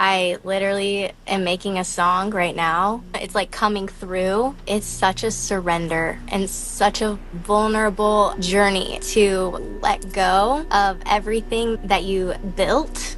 I literally am making a song right now. It's like coming through. It's such a surrender and such a vulnerable journey to let go of everything that you built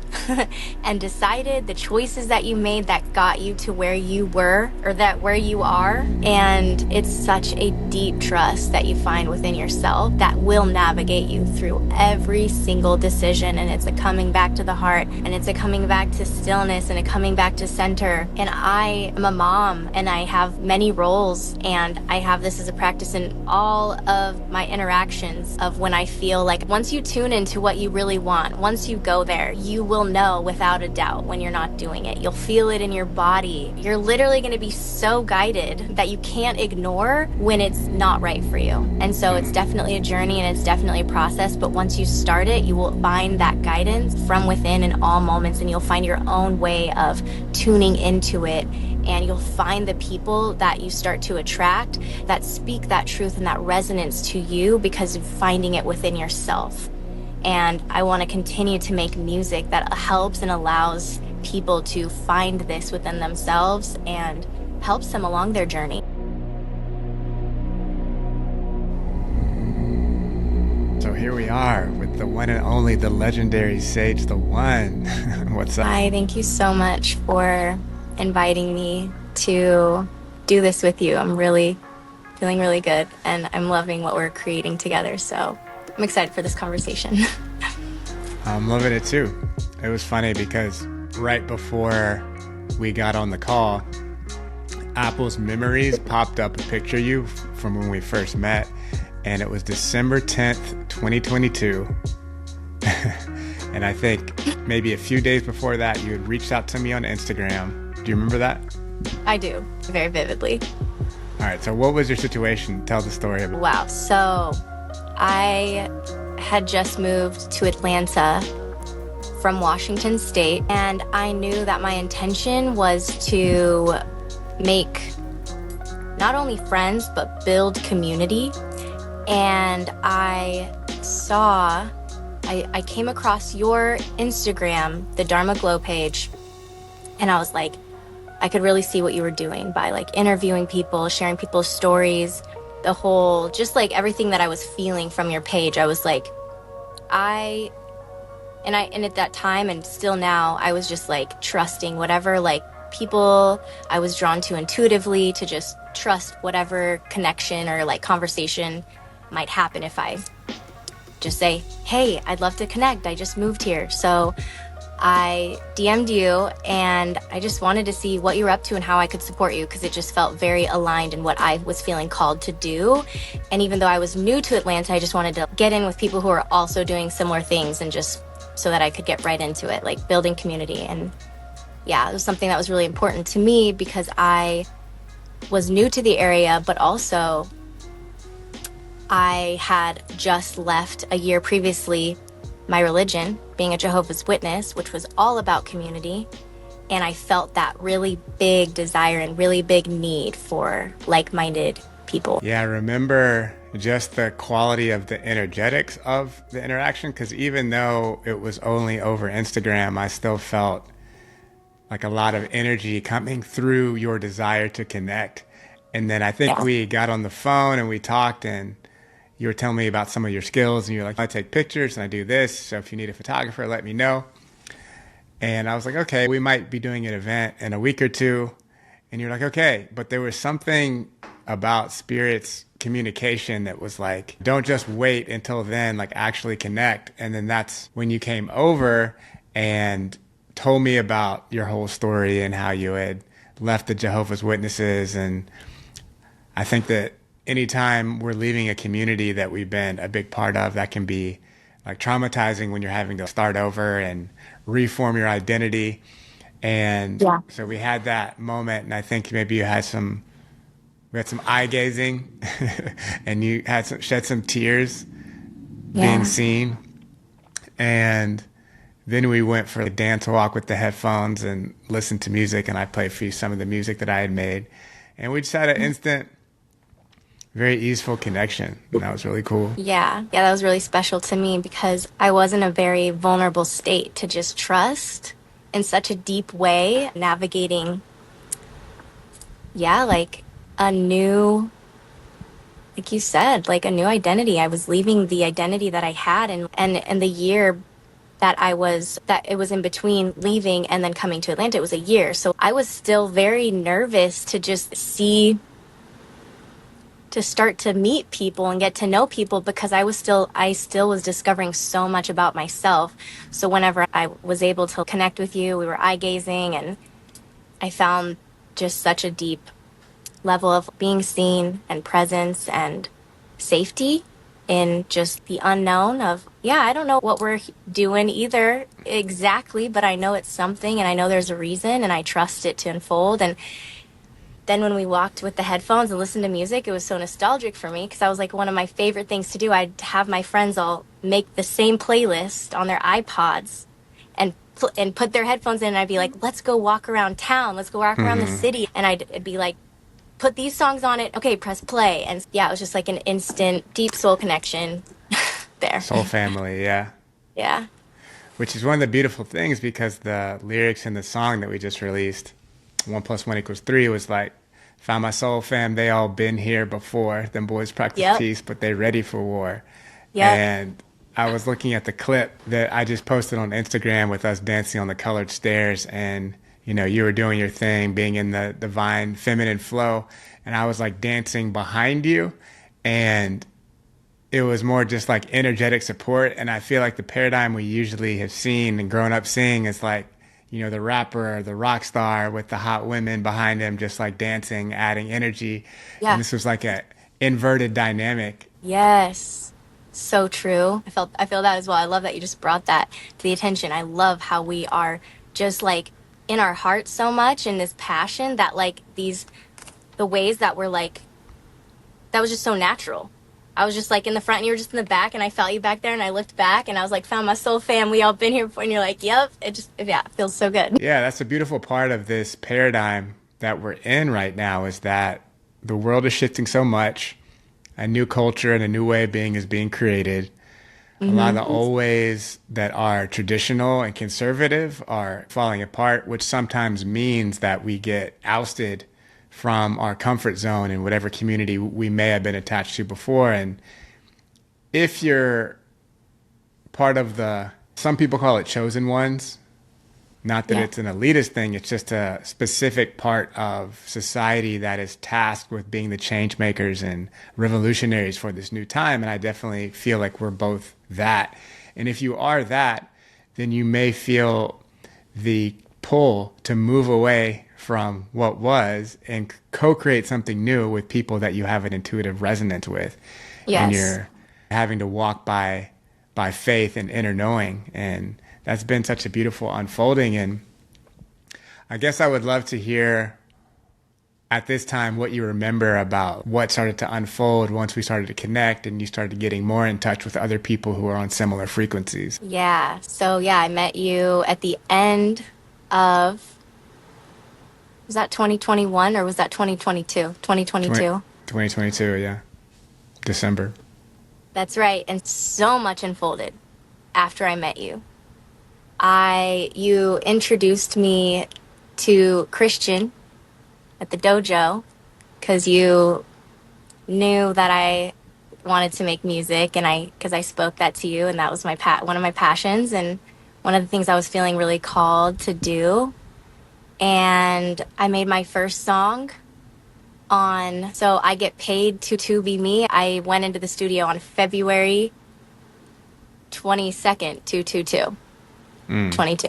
and decided, the choices that you made that got you to where you were or that where you are. And it's such a deep trust that you find within yourself that will navigate you through every single decision. And it's a coming back to the heart, and it's a coming back to stillness, and a coming back to center. And I am a mom, and I have many roles, and I have this as a practice in all of my interactions of when I feel like once you tune into what you really want, once you go there, you will know without a doubt when you're not doing it. You'll feel it in your body. You're literally going to be so guided that you can't ignore when it's not right for you. And so it's definitely a journey, and it's definitely a process, but once you start it, you will find that guidance from within in all moments, and you'll find your own way of tuning into it. And you'll find the people that you start to attract that speak that truth and that resonance to you because of finding it within yourself. And I want to continue to make music that helps and allows people to find this within themselves and helps them along their journey. So here we are with the one and only, the legendary Sej the One. What's up? Hi, thank you so much for inviting me to do this with you. I'm really feeling really good, and I'm loving what we're creating together. So I'm excited for this conversation. I'm loving it too. It was funny because right before we got on the call, Apple's Memories popped up a picture of you from when we first met, and it was December 10th, 2022. And I think maybe a few days before that, you had reached out to me on Instagram. Do you remember that? I do, very vividly. All right, so what was your situation? Tell the story. Wow, so I had just moved to Atlanta from Washington State, and I knew that my intention was to make not only friends, but build community. And I came across your Instagram, the Dharma Glow page, and I was like, I could really see what you were doing by like interviewing people, sharing people's stories, the whole, just like everything that I was feeling from your page. I was like, and at that time and still now, I was just like trusting whatever like people I was drawn to intuitively, to just trust whatever connection or like conversation might happen if I just say, hey, I'd love to connect. I just moved here. So I DM'd you, and I just wanted to see what you were up to and how I could support you, because it just felt very aligned in what I was feeling called to do. And even though I was new to Atlanta, I just wanted to get in with people who are also doing similar things, and just so that I could get right into it, like building community. And yeah, it was something that was really important to me because I was new to the area, but also I had just left a year previously my religion, being a Jehovah's Witness, which was all about community. And I felt that really big desire and really big need for like-minded people. Yeah, I remember just the quality of the energetics of the interaction, because even though it was only over Instagram, I still felt like a lot of energy coming through your desire to connect. And then I think we got on the phone and we talked, and you were telling me about some of your skills, and you're like, I take pictures and I do this. So if you need a photographer, let me know. And I was like, okay, we might be doing an event in a week or two. And you're like, okay. But there was something about Spirit's communication that was like, don't just wait until then, like actually connect. And then that's when you came over and told me about your whole story and how you had left the Jehovah's Witnesses. And I think that anytime we're leaving a community that we've been a big part of, that can be like traumatizing when you're having to start over and reform your identity. And so we had that moment, and I think maybe we had some eye gazing and you had shed some tears being seen. And then we went for a dance walk with the headphones and listened to music, and I played for you some of the music that I had made. And we just had an instant, very easeful connection. And that was really cool. Yeah, that was really special to me because I was in a very vulnerable state to just trust in such a deep way, navigating, yeah, like a new, like you said, like a new identity. I was leaving the identity that I had, and the year that it was in between leaving and then coming to Atlanta, it was a year. So I was still very nervous to just to start to meet people and get to know people because I still was discovering so much about myself. So whenever I was able to connect with you, we were eye gazing, and I found just such a deep level of being seen and presence and safety in just the unknown of, yeah, I don't know what we're doing either exactly, but I know it's something and I know there's a reason and I trust it to unfold. And then when we walked with the headphones and listened to music, it was so nostalgic for me because I was like, one of my favorite things to do. I'd have my friends all make the same playlist on their iPods and put their headphones in, and I'd be like, let's go walk around town, let's go walk around the Hmm. city, and I'd be like, put these songs on it, okay, press play. And yeah, it was just like an instant deep soul connection there. Soul family, yeah. Yeah. Which is one of the beautiful things because the lyrics in the song that we just released, 1 + 1 = 3, was like, found my soul fam, they all been here before. Them boys practice Yep. peace, but they ready for war. Yep. And I was looking at the clip that I just posted on Instagram with us dancing on the colored stairs, and you were doing your thing, being in the divine feminine flow, and I was like dancing behind you, and it was more just like energetic support. And I feel like the paradigm we usually have seen and grown up seeing is like, the rapper or the rock star with the hot women behind him, just like dancing, adding energy. And Yeah. this was like a inverted dynamic. Yes. So true. I feel that as well. I love that you just brought that to the attention. I love how we are just like in our hearts so much in this passion that like these the ways that we're like that was just so natural. I was just like in the front and you were just in the back and I felt you back there and I looked back and I was like, found my soul fam. We all been here before. And you're like, yep. It just, yeah, it feels so good. Yeah, that's a beautiful part of this paradigm that we're in right now, is that the world is shifting so much. A new culture and a new way of being is being created. A lot of the Hmm. old ways that are traditional and conservative are falling apart, which sometimes means that we get ousted from our comfort zone in whatever community we may have been attached to before. And if you're part of some people call it chosen ones, not that Yeah. it's an elitist thing, it's just a specific part of society that is tasked with being the change makers and revolutionaries for this new time. And I definitely feel like we're both that. And if you are that, then you may feel the pull to move away from what was and co-create something new with people that you have an intuitive resonance with. And Yes. you're having to walk by faith and inner knowing. And that's been such a beautiful unfolding. And I guess I would love to hear at this time what you remember about what started to unfold once we started to connect and you started getting more in touch with other people who are on similar frequencies. Yeah. So yeah, I met you at the end of, was that 2021 or was that 2022? 20, 2022. 2022, yeah. December. That's right. And so much unfolded after I met you. You introduced me to Christian at the dojo because you knew that I wanted to make music and because I spoke that to you and that was one of my passions and one of the things I was feeling really called to do. And I made my first song so I get paid to be me. I went into the studio on February 22nd, 222, Mm. 22.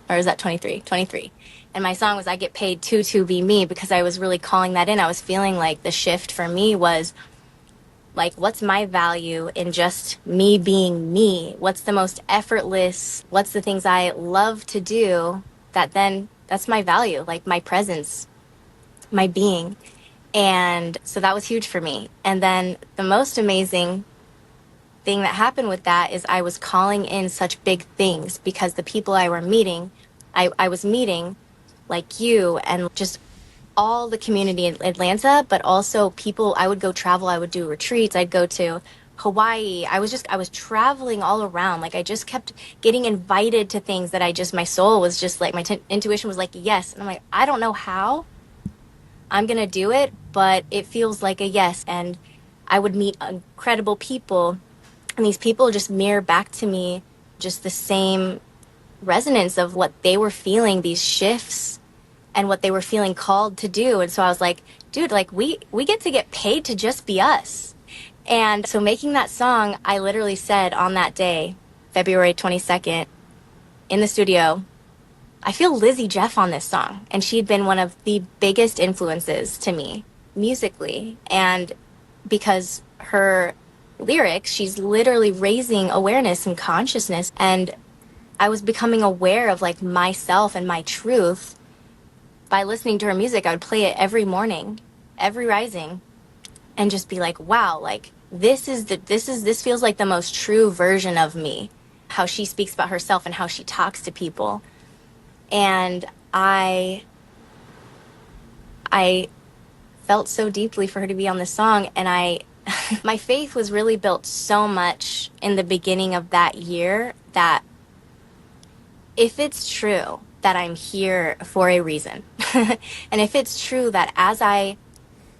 Or is that 23? 23. And my song was I Get Paid to be me because I was really calling that in. I was feeling like the shift for me was like, what's my value in just me being me? What's the most effortless? What's the things I love to do that's my value, like my presence, my being. And so that was huge for me. And then the most amazing thing that happened with that is I was calling in such big things because the people I was meeting like you and just all the community in Atlanta, but also people I would go travel, I would do retreats, I'd go to Hawaii. I was traveling all around. Like I just kept getting invited to things that my soul was just like, intuition was like, yes. And I'm like, I don't know how I'm going to do it, but it feels like a yes. And I would meet incredible people, and these people just mirror back to me just the same resonance of what they were feeling, these shifts and what they were feeling called to do. And so I was like, dude, like we get paid to just be us. And so making that song, I literally said on that day, February 22nd, in the studio, I feel Lizzie Jeff on this song. And she'd been one of the biggest influences to me musically. And because her lyrics, she's literally raising awareness and consciousness. And I was becoming aware of like myself and my truth by listening to her music. I would play it every morning, every rising, and just be like, wow, like this feels like the most true version of me, how she speaks about herself and how she talks to people. And I felt so deeply for her to be on this song, and my faith was really built so much in the beginning of that year that if it's true that I'm here for a reason, and if it's true that as I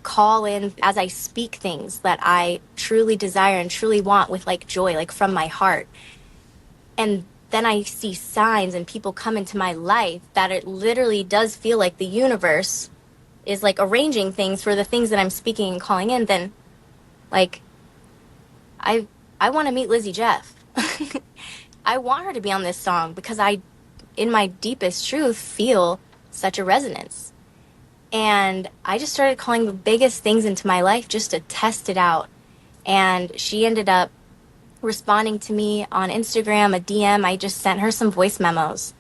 call in, as I speak things that I truly desire and truly want with like joy, like from my heart, and then I see signs and people come into my life, that it literally does feel like the universe is like arranging things for the things that I'm speaking and calling in, then like I I want to meet Lizzie Jeff. I want her to be on this song because I, in my deepest truth, feel such a resonance. And I just started calling the biggest things into my life just to test it out. And she ended up responding to me on Instagram, a DM. I just sent her some voice memos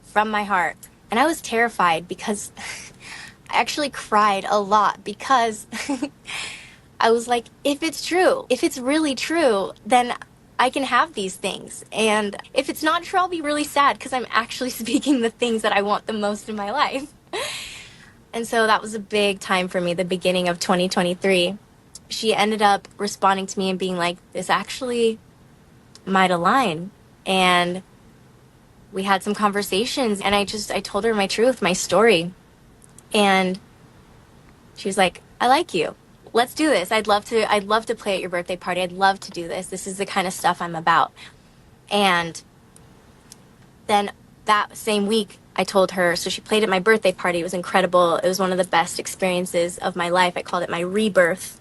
from my heart. And I was terrified because I actually cried a lot because I was like, if it's true, if it's really true, then I can have these things. And if it's not true, I'll be really sad because I'm actually speaking the things that I want the most in my life. And so that was a big time for me, the beginning of 2023. She ended up responding to me and being like, this actually might align. And we had some conversations, and I told her my truth, my story. And she was like, I like you. Let's do this. I'd love to play at your birthday party. I'd love to do this. This is the kind of stuff I'm about. And then that same week, I told her, so she played at my birthday party. It was incredible. It was one of the best experiences of my life. I called it my rebirth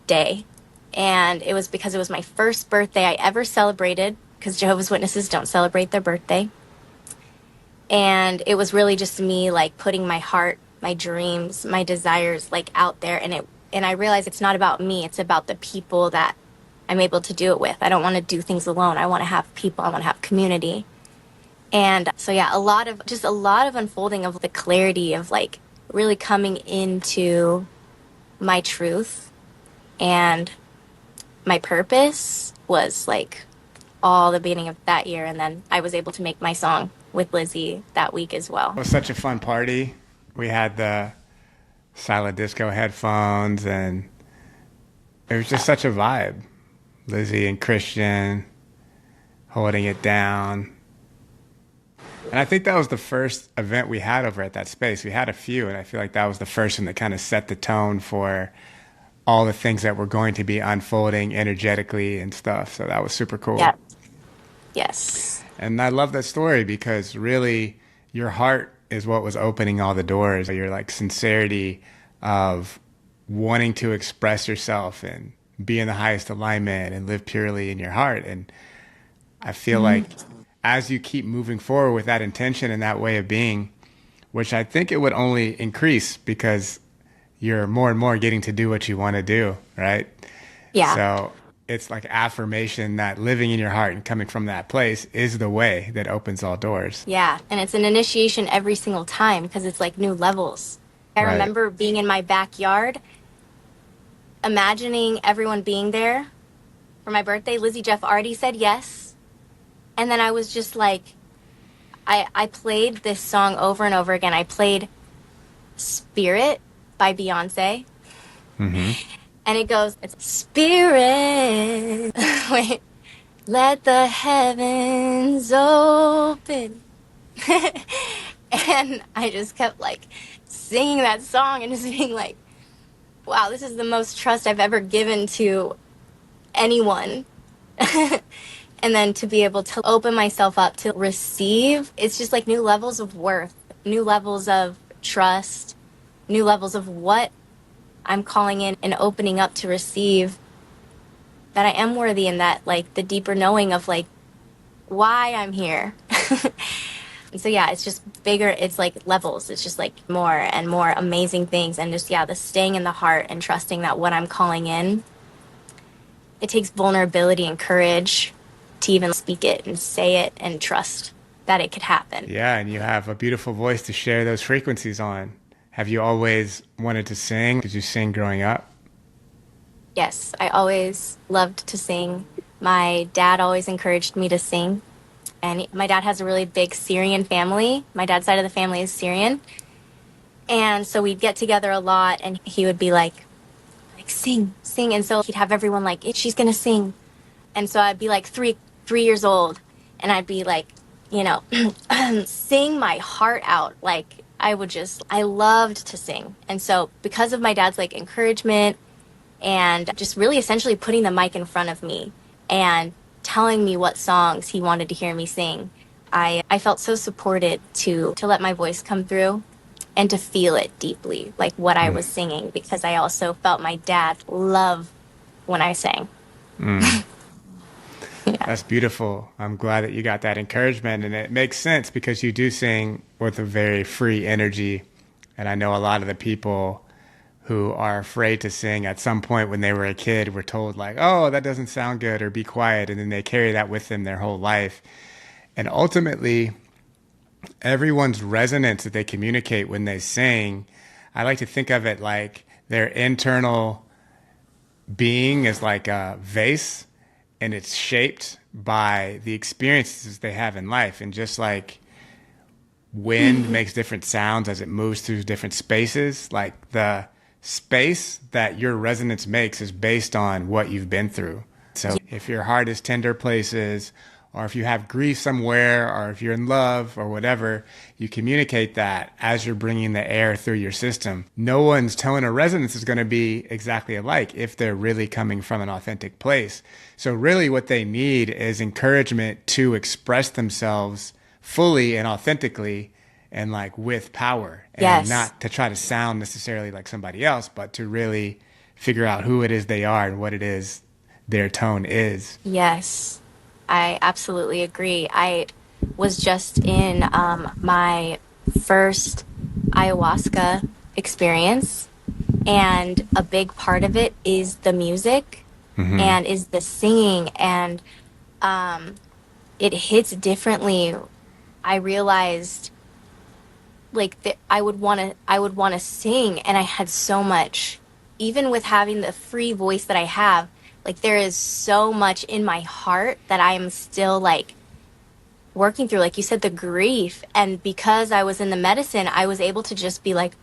day. And it was because it was my first birthday I ever celebrated, because Jehovah's Witnesses don't celebrate their birthday. And it was really just me like putting my heart, my dreams, my desires like out there. And I realized it's not about me. It's about the people that I'm able to do it with. I don't want to do things alone. I want to have people. I want to have community. And so, yeah, a lot of unfolding of the clarity of like really coming into my truth and my purpose was like all the beginning of that year. And then I was able to make my song with Lizzie that week as well. It was such a fun party. We had the silent disco headphones, and it was just such a vibe. Lizzie and Christian holding it down. And I think that was the first event we had over at that space. We had a few, and I feel like that was the first one that kind of set the tone for all the things that were going to be unfolding energetically and stuff. So that was super cool. Yeah. Yes. And I love that story because really your heart is what was opening all the doors. Your like sincerity of wanting to express yourself and be in the highest alignment and live purely in your heart. And I feel like as you keep moving forward with that intention and that way of being, which I think it would only increase because you're more and more getting to do what you want to do, right? Yeah. So it's like affirmation that living in your heart and coming from that place is the way that opens all doors. Yeah. And it's an initiation every single time because it's like new levels. I Right. remember being in my backyard, imagining everyone being there for my birthday. Lizzie Jeff already said yes. And then I was just like, I played this song over and over again. I played Spirit by Beyonce. Mm-hmm. And it goes, it's spirit. Wait, let the heavens open. And I just kept like singing that song and just being like, wow, this is the most trust I've ever given to anyone. And then to be able to open myself up to receive, it's just like new levels of worth, new levels of trust, new levels of what I'm calling in and opening up to receive, that I am worthy, and that like the deeper knowing of like why I'm here. And so yeah, it's just bigger, it's like levels, it's just like more and more amazing things, and just yeah, the staying in the heart and trusting that what I'm calling in, it takes vulnerability and courage to even speak it and say it and trust that it could happen. Yeah, and you have a beautiful voice to share those frequencies on. Have you always wanted to sing? Did you sing growing up? Yes, I always loved to sing. My dad always encouraged me to sing. And my dad has a really big Syrian family. My dad's side of the family is Syrian. And so we'd get together a lot and he would be like sing, sing. And so he'd have everyone like, she's gonna sing. And so I'd be like 3 years old, and I'd be like, you know, sing my heart out. Like I loved to sing. And so because of my dad's like encouragement and just really essentially putting the mic in front of me and telling me what songs he wanted to hear me sing, I felt so supported to let my voice come through and to feel it deeply, like what I was singing, because I also felt my dad love when I sang. Yeah. That's beautiful. I'm glad that you got that encouragement. And it makes sense because you do sing with a very free energy. And I know a lot of the people who are afraid to sing at some point when they were a kid were told, like, oh, that doesn't sound good, or be quiet. And then they carry that with them their whole life. And ultimately, everyone's resonance that they communicate when they sing, I like to think of it like their internal being is like a vase, and it's shaped by the experiences they have in life. And just like wind makes different sounds as it moves through different spaces, like the space that your resonance makes is based on what you've been through. So if your heart is tender places, or if you have grief somewhere, or if you're in love or whatever, you communicate that as you're bringing the air through your system. No one's tone or resonance is going to be exactly alike if they're really coming from an authentic place. So really what they need is encouragement to express themselves fully and authentically, and like with power, and Yes. not to try to sound necessarily like somebody else, but to really figure out who it is they are and what it is their tone is. Yes. I absolutely agree. I was just in my first ayahuasca experience, and a big part of it is the music and is the singing, and it hits differently. I realized like that I would want to sing, and I had so much, even with having the free voice that I have, like there is so much in my heart that I am still like working through, like you said, the grief. And because I was in the medicine, I was able to just be like,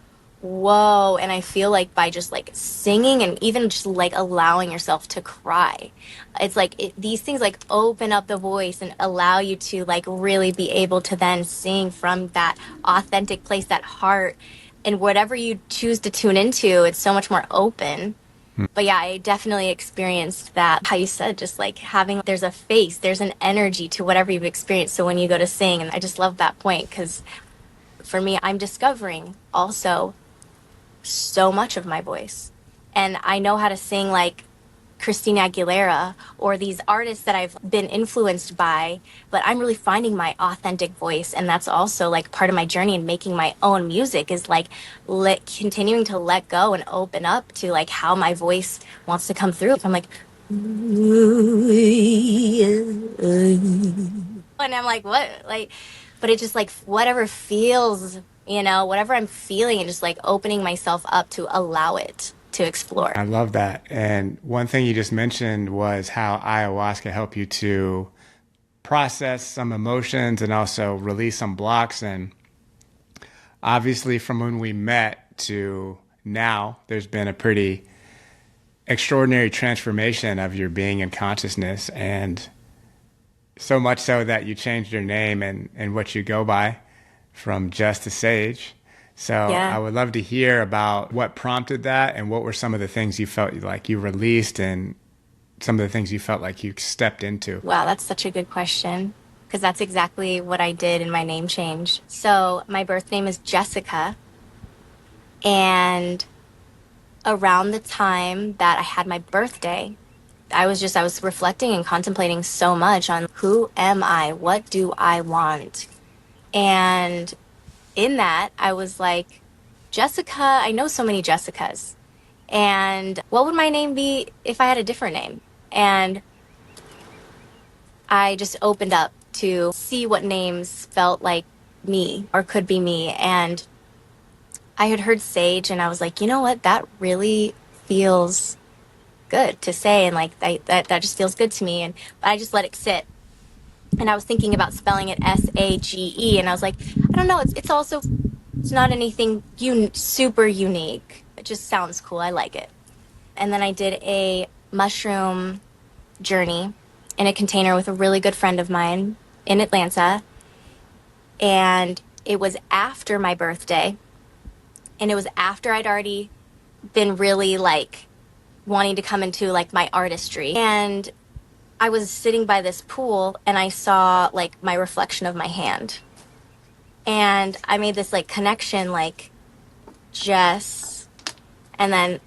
whoa. And I feel like by just like singing and even just like allowing yourself to cry, it's like these things like open up the voice and allow you to like really be able to then sing from that authentic place, that heart, and whatever you choose to tune into, it's so much more open. But yeah, I definitely experienced that. How you said, just like having, there's a face, there's an energy to whatever you've experienced. So when you go to sing, and I just love that point, because for me, I'm discovering also so much of my voice. And I know how to sing like Christina Aguilera or these artists that I've been influenced by, but I'm really finding my authentic voice. And that's also like part of my journey in making my own music, is like continuing to let go and open up to like how my voice wants to come through. I'm like, and I'm like, what? Like, but it just like whatever feels, whatever I'm feeling, and just like opening myself up to allow it to explore. I love that. And one thing you just mentioned was how ayahuasca helped you to process some emotions and also release some blocks. And obviously, from when we met to now, there's been a pretty extraordinary transformation of your being and consciousness, and so much so that you changed your name and what you go by from Just to Sage. So I Yeah. would love to hear about what prompted that and what were some of the things you felt like you released and some of the things you felt like you stepped into. Wow, that's such a good question. Because that's exactly what I did in my name change. So, my birth name is Jessica. And around the time that I had my birthday, I was reflecting and contemplating so much on who am I? What do I want? And in that, I was like, Jessica, I know so many Jessicas. And what would my name be if I had a different name? And I just opened up to see what names felt like me or could be me. And I had heard Sage, and I was like, you know what? That really feels good to say. And like, that just feels good to me. And but I just let it sit. And I was thinking about spelling it Sage. And I was like, I don't know. It's also, it's not anything super unique. It just sounds cool. I like it. And then I did a mushroom journey in a container with a really good friend of mine in Atlanta. And it was after my birthday. And it was after I'd already been really like wanting to come into like my artistry. And I was sitting by this pool and I saw like my reflection of my hand. And I made this like connection, like Jess, and then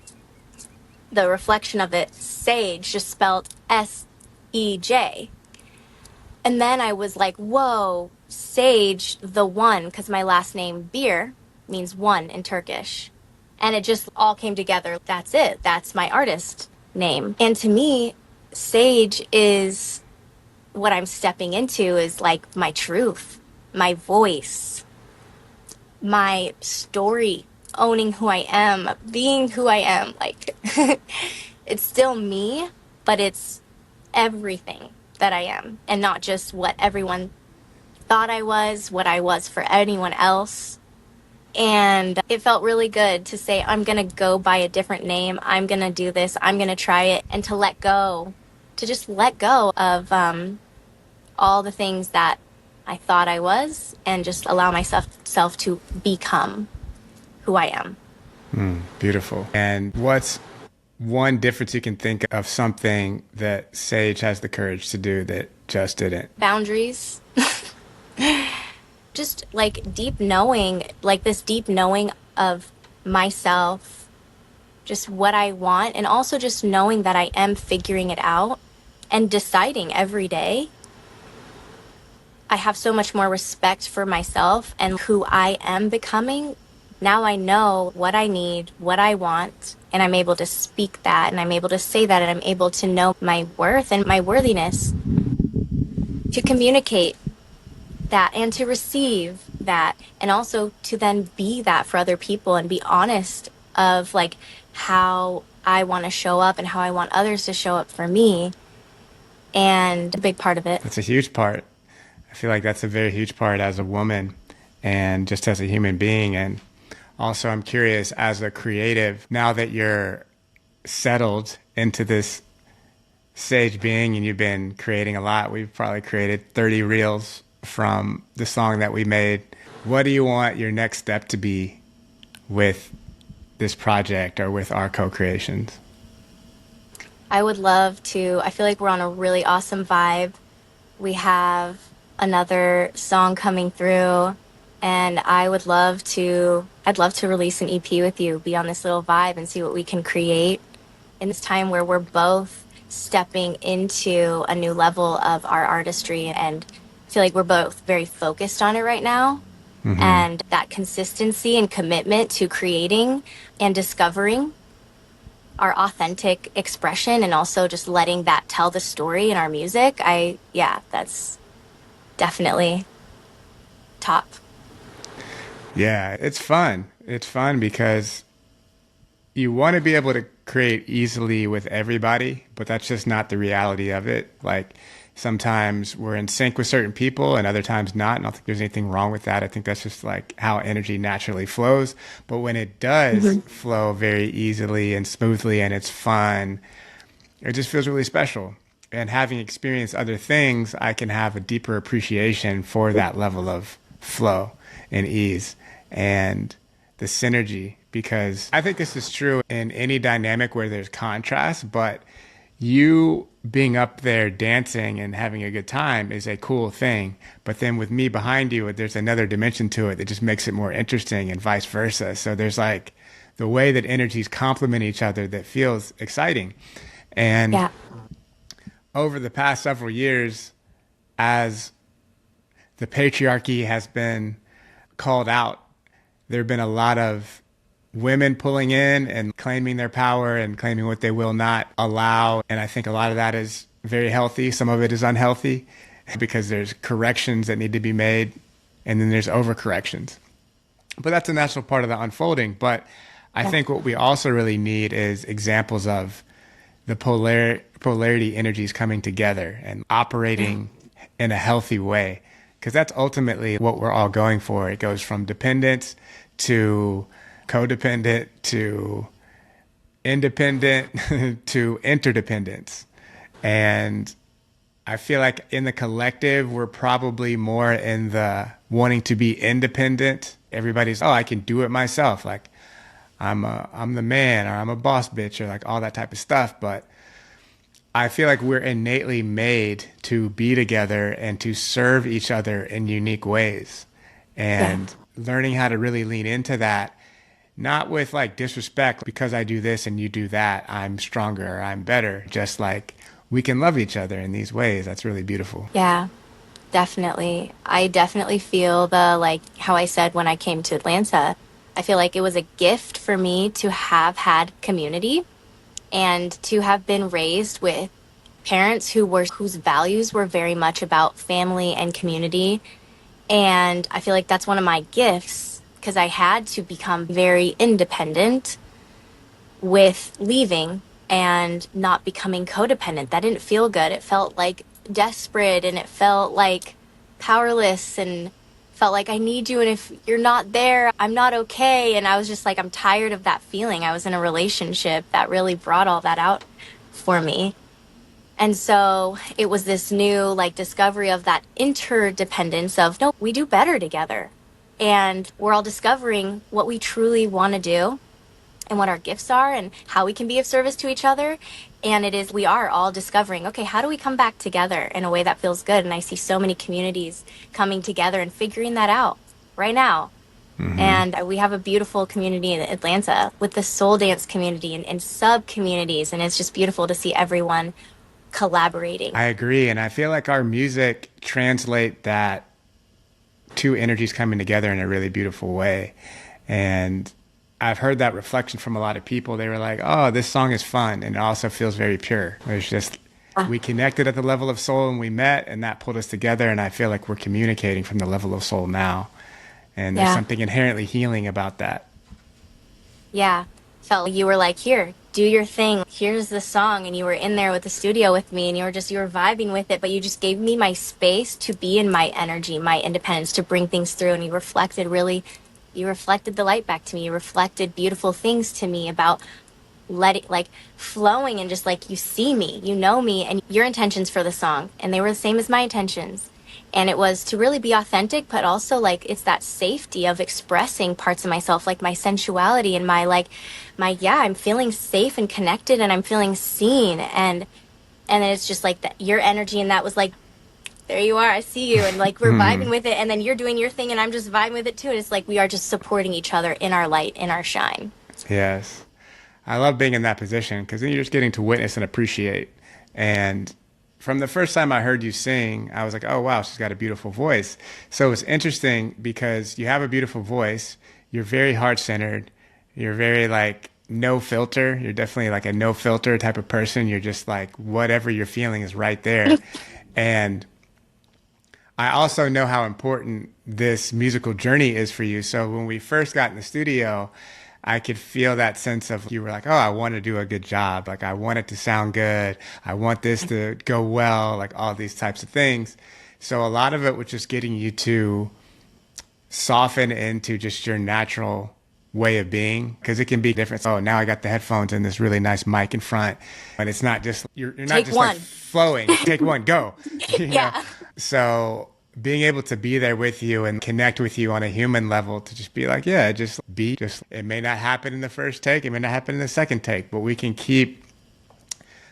the reflection of it, Sage, just spelled Sej. And then I was like, whoa, Sej the One, because my last name, Beer, means one in Turkish. And it just all came together. That's it. That's my artist name. And to me, Sage is what I'm stepping into is like my truth, my voice, my story, owning who I am, being who I am. Like, it's still me, but it's everything that I am, and not just what everyone thought I was, what I was for anyone else. And it felt really good to say, I'm going to go by a different name. I'm going to do this. I'm going to try it. And to let go, to just let go of all the things that I thought I was and just allow myself self to become who I am. Beautiful. And what's one difference you can think of something that Sage has the courage to do that just didn't? Boundaries, just like deep knowing, like this deep knowing of myself, just what I want, and also just knowing that I am figuring it out and deciding every day. I have so much more respect for myself and who I am becoming. Now I know what I need, what I want, and I'm able to speak that, and I'm able to say that, and I'm able to know my worth and my worthiness, to communicate that and to receive that, and also to then be that for other people and be honest of like how I want to show up and how I want others to show up for me. And a big part of it. That's a huge part. I feel like that's a very huge part as a woman and just as a human being. And also, I'm curious, as a creative, now that you're settled into this Sage being and you've been creating a lot, we've probably created 30 reels from the song that we made. What do you want your next step to be with this project or with our co-creations? I would love to, I feel like we're on a really awesome vibe. We have another song coming through, and I'd love to release an EP with you, be on this little vibe and see what we can create in this time where we're both stepping into a new level of our artistry. And I feel like we're both very focused on it right now. And that consistency and commitment to creating and discovering our authentic expression, and also just letting that tell the story in our music. Yeah, that's definitely top. Yeah, it's fun. It's fun because you want to be able to create easily with everybody, but that's just not the reality of it. Like, Sometimes we're in sync with certain people and other times not. I don't think there's anything wrong with that. I think that's just like how energy naturally flows. But when it does Hmm. flow very easily and smoothly and it's fun, it just feels really special. And having experienced other things, I can have a deeper appreciation for that level of flow and ease and the synergy. Because I think this is true in any dynamic where there's contrast, but you being up there dancing and having a good time is a cool thing. But then with me behind you, there's another dimension to it that just makes it more interesting and vice versa. So there's like the way that energies complement each other that feels exciting. And Yeah. over the past several years, as the patriarchy has been called out, there have been a lot of women pulling in and claiming their power and claiming what they will not allow. And I think a lot of that is very healthy. Some of it is unhealthy because there's corrections that need to be made and then there's overcorrections. But that's a natural part of the unfolding. But I Yeah. think what we also really need is examples of the polarity energies coming together and Yeah. operating in a healthy way. Because that's ultimately what we're all going for. It goes from dependence to codependent to independent to interdependence. And I feel like in the collective, we're probably more in the wanting to be independent. Everybody's, oh, I can do it myself. Like I'm the man or I'm a boss bitch or like all that type of stuff. But I feel like we're innately made to be together and to serve each other in unique ways. Yeah. And learning how to really lean into that, not with like disrespect, because I do this and you do that, I'm stronger or I'm better. Just like we can love each other in these ways. That's really beautiful. Yeah, definitely. I definitely feel the, like how I said when I came to Atlanta, I feel like it was a gift for me to have had community and to have been raised with parents whose values were very much about family and community. And I feel like that's one of my gifts because I had to become very independent with leaving and not becoming codependent. That didn't feel good. It felt like desperate and it felt like powerless and felt like I need you. And if you're not there, I'm not okay. And I was just like, I'm tired of that feeling. I was in a relationship that really brought all that out for me. And so it was this new like discovery of that interdependence of no, we do better together. And we're all discovering what we truly want to do and what our gifts are and how we can be of service to each other. And it is, we are all discovering, okay, how do we come back together in a way that feels good? And I see so many communities coming together and figuring that out right now. Hmm. And we have a beautiful community in Atlanta with the soul dance community and sub communities. And it's just beautiful to see everyone collaborating. I agree. And I feel like our music translate that two energies coming together in a really beautiful way. And I've heard that reflection from a lot of people. They were like, oh, this song is fun. And it also feels very pure. It's just, Ah, we connected at the level of soul and we met, and that pulled us together. And I feel like we're communicating from the level of soul now. And there's Yeah. something inherently healing about that. Yeah. Felt like you were like, here, do your thing. Here's the song. And you were in there with the studio with me and you were vibing with it, but you just gave me my space to be in my energy, my independence, to bring things through. And you reflected the light back to me. You reflected beautiful things to me about letting, like, flowing and just like, you see me, you know me, and your intentions for the song. And they were the same as my intentions. And it was to really be authentic, but also like it's that safety of expressing parts of myself, like my sensuality and yeah, I'm feeling safe and connected and I'm feeling seen. And then it's just like that, your energy. And that was like, there you are, I see you. And like, we're vibing with it. And then you're doing your thing and I'm just vibing with it too. And it's like, we are just supporting each other in our light, in our shine. Yes. I love being in that position because then you're just getting to witness and appreciate. And from the first time I heard you sing, I was like, oh, wow, she's got a beautiful voice. So it's interesting because you have a beautiful voice. You're very heart centered. You're very like no filter. You're definitely like a no filter type of person. You're just like whatever you're feeling is right there. And I also know how important this musical journey is for you. So when we first got in the studio, I could feel that sense of you were like, oh, I want to do a good job. Like, I want it to sound good. I want this to go well, like all these types of things. So a lot of it was just getting you to soften into just your natural way of being, because it can be different. Oh, now I got the headphones and this really nice mic in front, and it's not just you're not Take just like one. flowing. Take one, go. You know, Yeah. so being able to be there with you and connect with you on a human level, to just be like, yeah, just be, just, it may not happen in the first take, it may not happen in the second take, but we can keep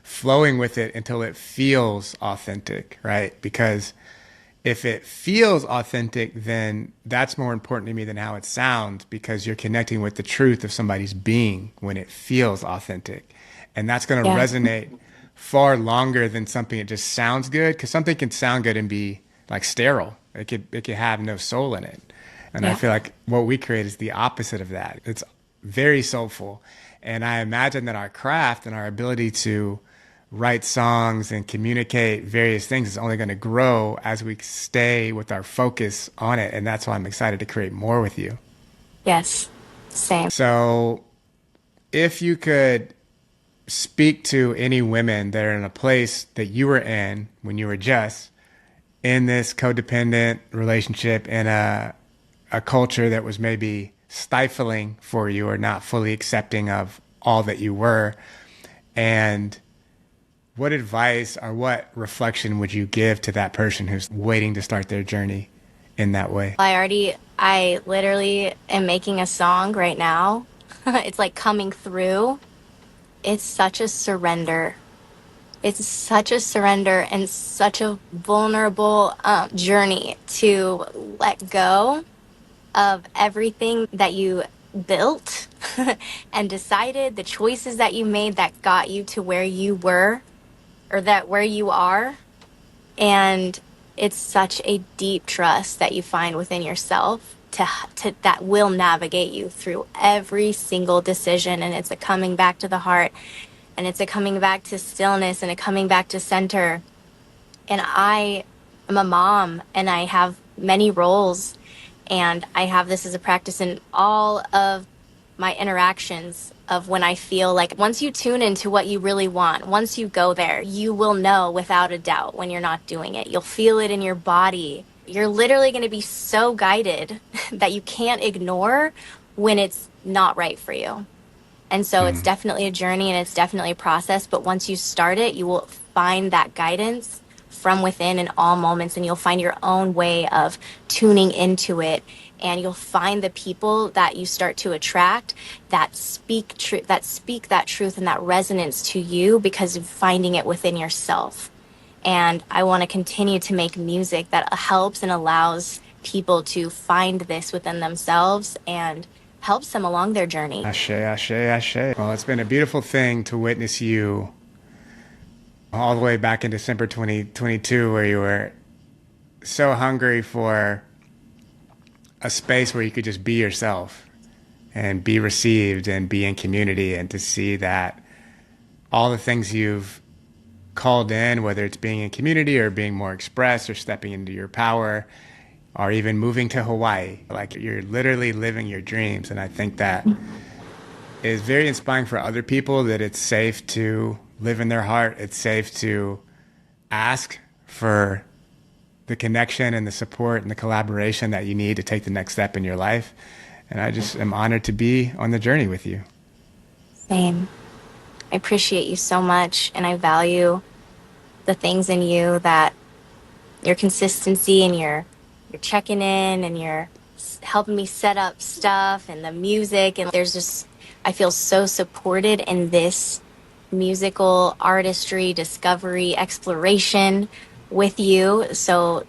flowing with it until it feels authentic, right? Because if it feels authentic, then that's more important to me than how it sounds, because you're connecting with the truth of somebody's being when it feels authentic. And that's going to Yeah. resonate far longer than something that just sounds good, because something can sound good and be like sterile. It could have no soul in it. And I Yeah. feel like what we create is the opposite of that. It's very soulful. And I imagine that our craft and our ability to write songs and communicate various things is only going to grow as we stay with our focus on it. And that's why I'm excited to create more with you. Yes. Same. So if you could speak to any women that are in a place that you were in when you were just in this codependent relationship, in a culture that was maybe stifling for you or not fully accepting of all that you were, and what advice or what reflection would you give to that person who's waiting to start their journey in that way? I literally am making a song right now. It's like coming through. It's such a surrender. It's such a surrender and such a vulnerable journey to let go of everything that you built and decided, the choices that you made that got you to where you were, or that where you are. And it's such a deep trust that you find within yourself to that will navigate you through every single decision. And it's a coming back to the heart, and it's a coming back to stillness, and a coming back to center. And I am a mom, and I have many roles, and I have this as a practice in all of my interactions of when I feel like, once you tune into what you really want, once you go there, you will know without a doubt when you're not doing it. You'll feel it in your body. You're literally going to be so guided that you can't ignore when it's not right for you. And so it's definitely a journey, and it's definitely a process. But once you start it, you will find that guidance from within in all moments, and you'll find your own way of tuning into it. And you'll find the people that you start to attract that speak that truth and that resonance to you, because of finding it within yourself. And I want to continue to make music that helps and allows people to find this within themselves and helps them along their journey. Ashe, ashe, ashe. Well, it's been a beautiful thing to witness you all the way back in December 2022, where you were so hungry for a space where you could just be yourself and be received and be in community, and to see that all the things you've called in, whether it's being in community or being more expressed or stepping into your power, or even moving to Hawaii, like you're literally living your dreams. And I think that is very inspiring for other people, that it's safe to live in their heart. It's safe to ask for the connection and the support and the collaboration that you need to take the next step in your life. And I just am honored to be on the journey with you. Same. I appreciate you so much, and I value the things in you, that your consistency, and your checking in, and your helping me set up stuff, and the music. And there's just, I feel so supported in this musical artistry, discovery, exploration with you. So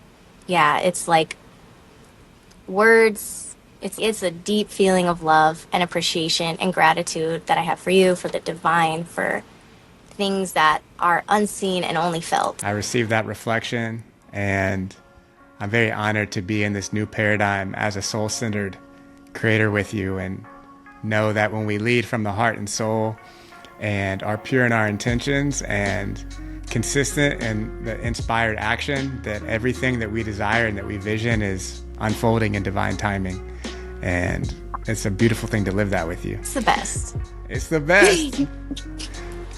yeah, it's like words. It's a deep feeling of love and appreciation and gratitude that I have for you, for the divine, for things that are unseen and only felt. I received that reflection, and I'm very honored to be in this new paradigm as a soul-centered creator with you, and know that when we lead from the heart and soul and are pure in our intentions and consistent in the inspired action, that everything that we desire and that we vision is unfolding in divine timing. And it's a beautiful thing to live that with you. It's the best. It's the best.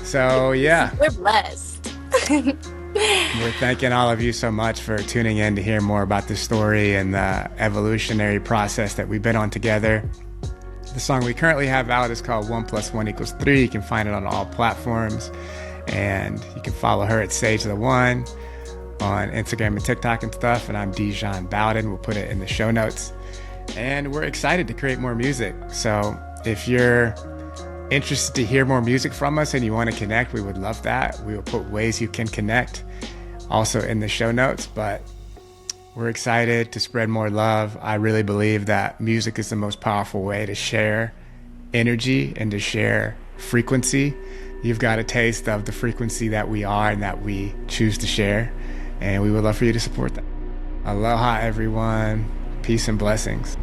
So yeah, We're blessed. we're thanking all of you so much for tuning in to hear more about the story and the evolutionary process that we've been on together. The song we currently have out is called 1 + 1 = 3. You can find it on all platforms, and you can follow her at Sej the One on Instagram and TikTok and stuff. And I'm Dijon Bowden. We'll put it in the show notes. And we're excited to create more music. So if you're interested to hear more music from us and you want to connect, we would love that. We will put ways you can connect also in the show notes. But we're excited to spread more love. I really believe that music is the most powerful way to share energy and to share frequency. You've got a taste of the frequency that we are and that we choose to share. And we would love for you to support that. Aloha, everyone. Peace and blessings.